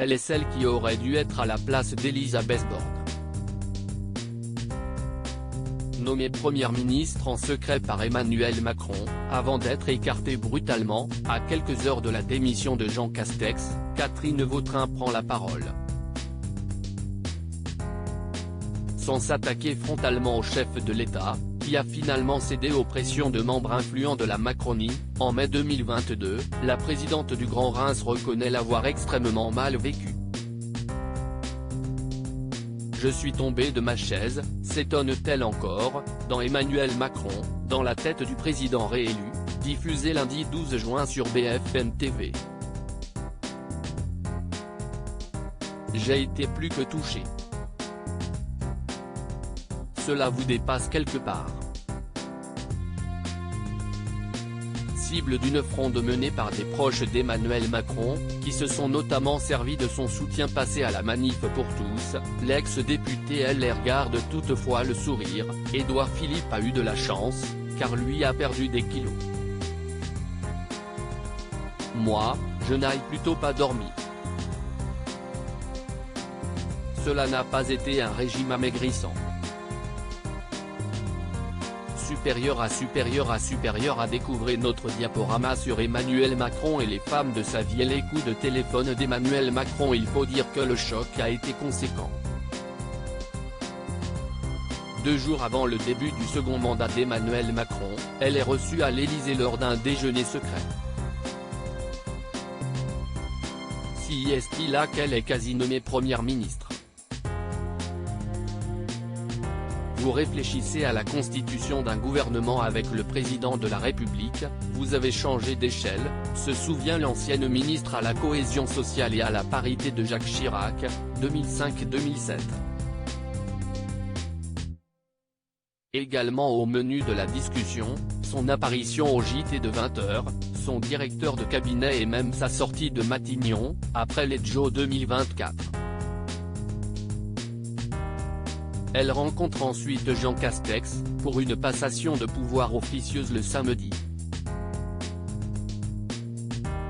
Elle est celle qui aurait dû être à la place d'Elisabeth Borne. Nommée première ministre en secret par Emmanuel Macron, avant d'être écartée brutalement, à quelques heures de la démission de Jean Castex, Catherine Vautrin prend la parole. Sans s'attaquer frontalement au chef de l'État, qui a finalement cédé aux pressions de membres influents de la Macronie, en mai 2022, la présidente du Grand Reims reconnaît l'avoir extrêmement mal vécu. « Je suis tombée de ma chaise », s'étonne-t-elle encore, dans Emmanuel Macron, dans la tête du président réélu, diffusé lundi 12 juin sur BFM TV. « J'ai été plus que touchée. Cela vous dépasse quelque part. » Cible d'une fronde menée par des proches d'Emmanuel Macron, qui se sont notamment servis de son soutien passé à la Manif pour tous, l'ex-député LR garde toutefois le sourire. Édouard Philippe a eu de la chance, car lui a perdu des kilos. Moi, je n'ai plutôt pas dormi. Cela n'a pas été un régime amaigrissant. Supérieur à découvrir notre diaporama sur Emmanuel Macron et les femmes de sa vie et les coups de téléphone d'Emmanuel Macron. Il faut dire que le choc a été conséquent. 2 jours avant le début du second mandat d'Emmanuel Macron, elle est reçue à l'Élysée lors d'un déjeuner secret. Si est-il là qu'elle est quasi nommée première ministre. Vous réfléchissez à la constitution d'un gouvernement avec le président de la République, vous avez changé d'échelle, se souvient l'ancienne ministre à la cohésion sociale et à la parité de Jacques Chirac, 2005-2007. Également au menu de la discussion, son apparition au JT de 20h, son directeur de cabinet et même sa sortie de Matignon, après les JO 2024. Elle rencontre ensuite Jean Castex, pour une passation de pouvoir officieuse le samedi.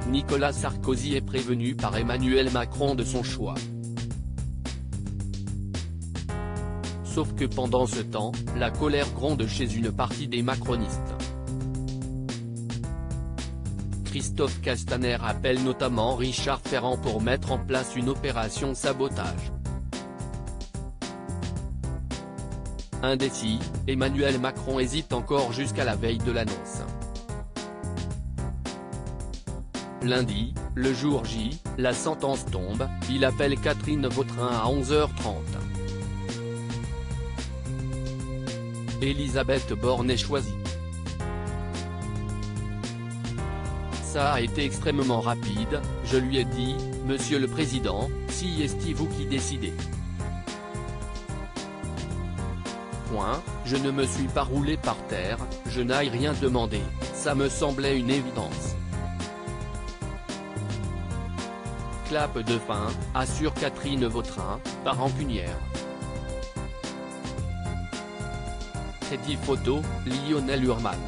Nicolas Sarkozy est prévenu par Emmanuel Macron de son choix. Sauf que pendant ce temps, la colère gronde chez une partie des macronistes. Christophe Castaner appelle notamment Richard Ferrand pour mettre en place une opération sabotage. Indécis, Emmanuel Macron hésite encore jusqu'à la veille de l'annonce. Lundi, le jour J, la sentence tombe, il appelle Catherine Vautrin à 11h30. Elisabeth Borne est choisie. Ça a été extrêmement rapide, je lui ai dit, Monsieur le Président, si est-il vous qui décidez. Je ne me suis pas roulé par terre, je n'ai rien demandé, ça me semblait une évidence. Clap de fin, assure Catherine Vautrin, pas rancunière. Crédit photo, Lionel Urman.